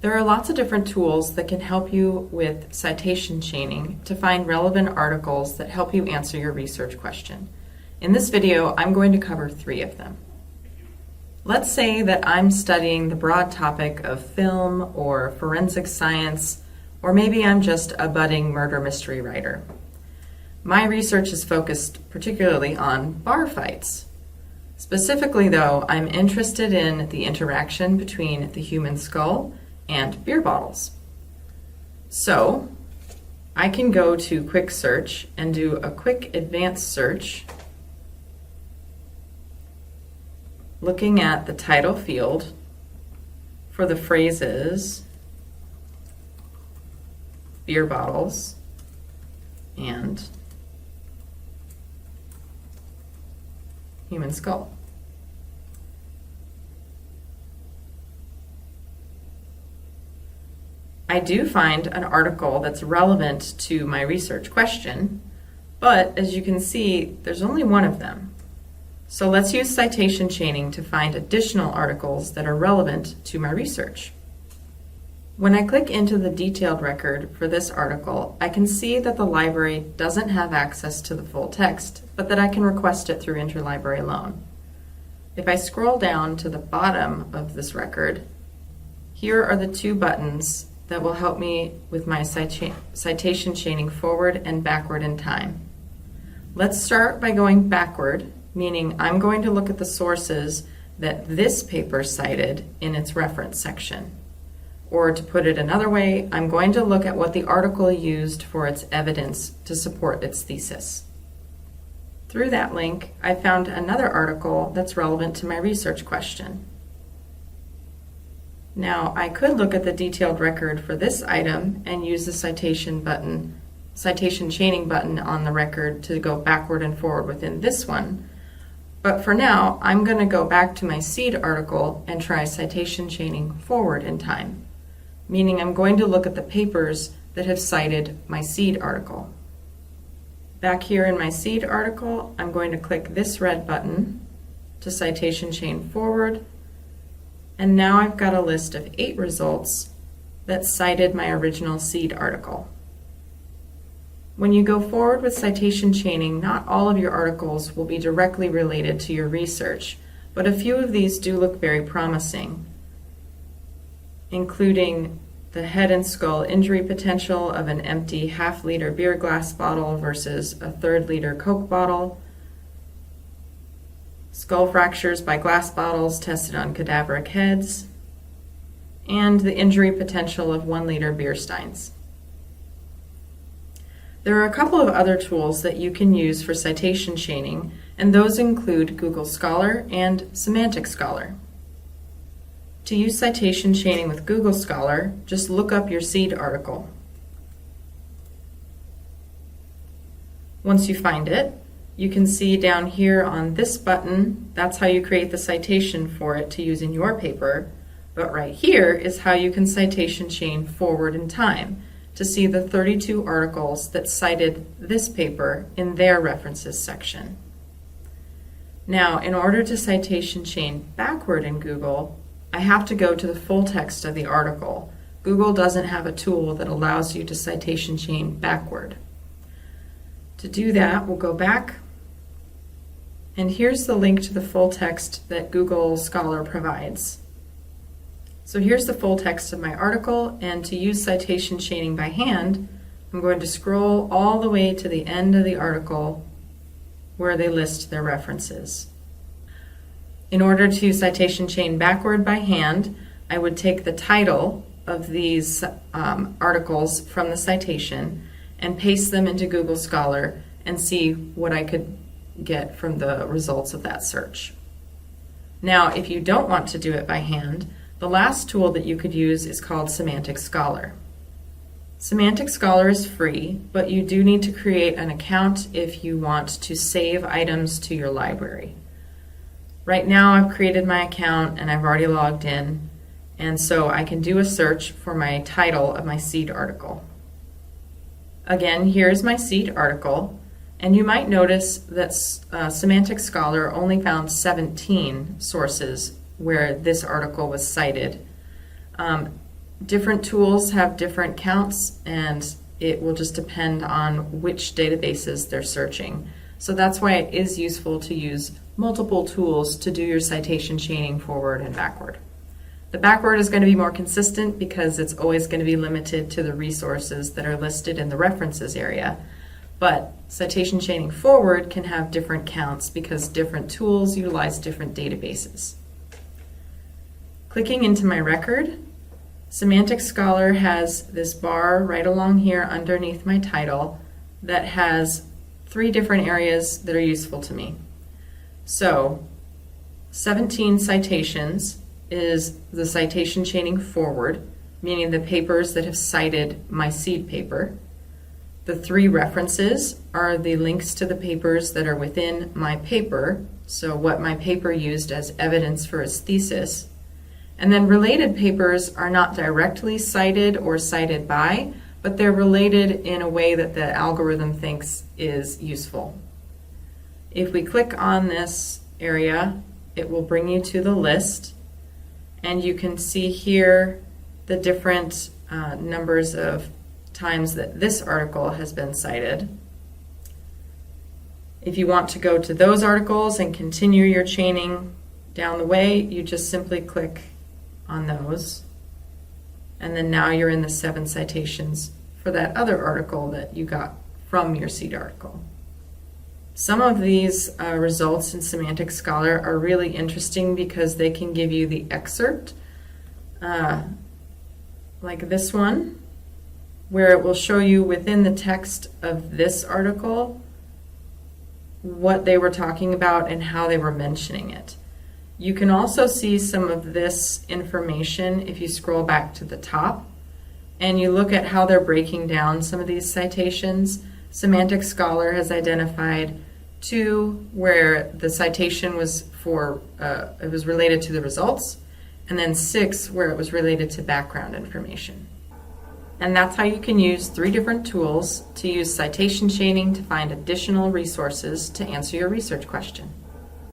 There are lots of different tools that can help you with citation chaining to find relevant articles that help you answer your research question. In this video, I'm going to cover 3 of them. Let's say that I'm studying the broad topic of film or forensic science, or maybe I'm just a budding murder mystery writer. My research is focused particularly on bar fights. Specifically, though, I'm interested in the interaction between the human skull and beer bottles. So I can go to Quick Search and do a quick advanced search looking at the title field for the phrases beer bottles and human skull. I do find an article that's relevant to my research question, but as you can see, there's only one of them. So let's use citation chaining to find additional articles that are relevant to my research. When I click into the detailed record for this article, I can see that the library doesn't have access to the full text, but that I can request it through interlibrary loan. If I scroll down to the bottom of this record, here are the 2 buttons that will help me with my citation chaining forward and backward in time. Let's start by going backward, meaning I'm going to look at the sources that this paper cited in its reference section. Or to put it another way, I'm going to look at what the article used for its evidence to support its thesis. Through that link, I found another article that's relevant to my research question. Now, I could look at the detailed record for this item and use the citation chaining button on the record to go backward and forward within this one. But for now, I'm going to go back to my seed article and try citation chaining forward in time, meaning I'm going to look at the papers that have cited my seed article. Back here in my seed article, I'm going to click this red button to citation chain forward. And now I've got a list of 8 results that cited my original seed article. When you go forward with citation chaining, not all of your articles will be directly related to your research, but a few of these do look very promising, including the head and skull injury potential of an empty half-liter beer glass bottle versus a 1/3-liter Coke bottle, skull fractures by glass bottles tested on cadaveric heads, and the injury potential of 1-liter beer steins. There are a couple of other tools that you can use for citation chaining, and those include Google Scholar and Semantic Scholar. To use citation chaining with Google Scholar, just look up your seed article. Once you find it, you can see down here on this button, that's how you create the citation for it to use in your paper. But right here is how you can citation chain forward in time to see the 32 articles that cited this paper in their references section. Now, in order to citation chain backward in Google, I have to go to the full text of the article. Google doesn't have a tool that allows you to citation chain backward. To do that, we'll go back. And here's the link to the full text that Google Scholar provides. So here's the full text of my article, and to use citation chaining by hand, I'm going to scroll all the way to the end of the article where they list their references. In order to citation chain backward by hand, I would take the title of these articles from the citation and paste them into Google Scholar and see what I could get from the results of that search. Now, if you don't want to do it by hand, the last tool that you could use is called Semantic Scholar. Semantic Scholar is free, but you do need to create an account if you want to save items to your library. Right now I've created my account and I've already logged in, and so I can do a search for my title of my seed article. Again, here's my seed article, and you might notice that Semantic Scholar only found 17 sources where this article was cited. Different tools have different counts, and it will just depend on which databases they're searching. So that's why it is useful to use multiple tools to do your citation chaining forward and backward. The backward is going to be more consistent because it's always going to be limited to the resources that are listed in the references area. But citation chaining forward can have different counts because different tools utilize different databases. Clicking into my record, Semantic Scholar has this bar right along here underneath my title that has 3 different areas that are useful to me. So 17 citations is the citation chaining forward, meaning the papers that have cited my seed paper. The 3 references are the links to the papers that are within my paper, so what my paper used as evidence for its thesis. And then related papers are not directly cited or cited by, but they're related in a way that the algorithm thinks is useful. If we click on this area, it will bring you to the list, and you can see here the different numbers of times that this article has been cited. If you want to go to those articles and continue your chaining down the way, you just simply click on those, and then now you're in the 7 citations for that other article that you got from your seed article. Some of these results in Semantic Scholar are really interesting because they can give you the excerpt, like this one, where it will show you within the text of this article what they were talking about and how they were mentioning it. You can also see some of this information if you scroll back to the top and you look at how they're breaking down some of these citations. Semantic Scholar has identified 2 where the citation was for, it was related to the results, and then 6 where it was related to background information. And that's how you can use 3 different tools to use citation chaining to find additional resources to answer your research question.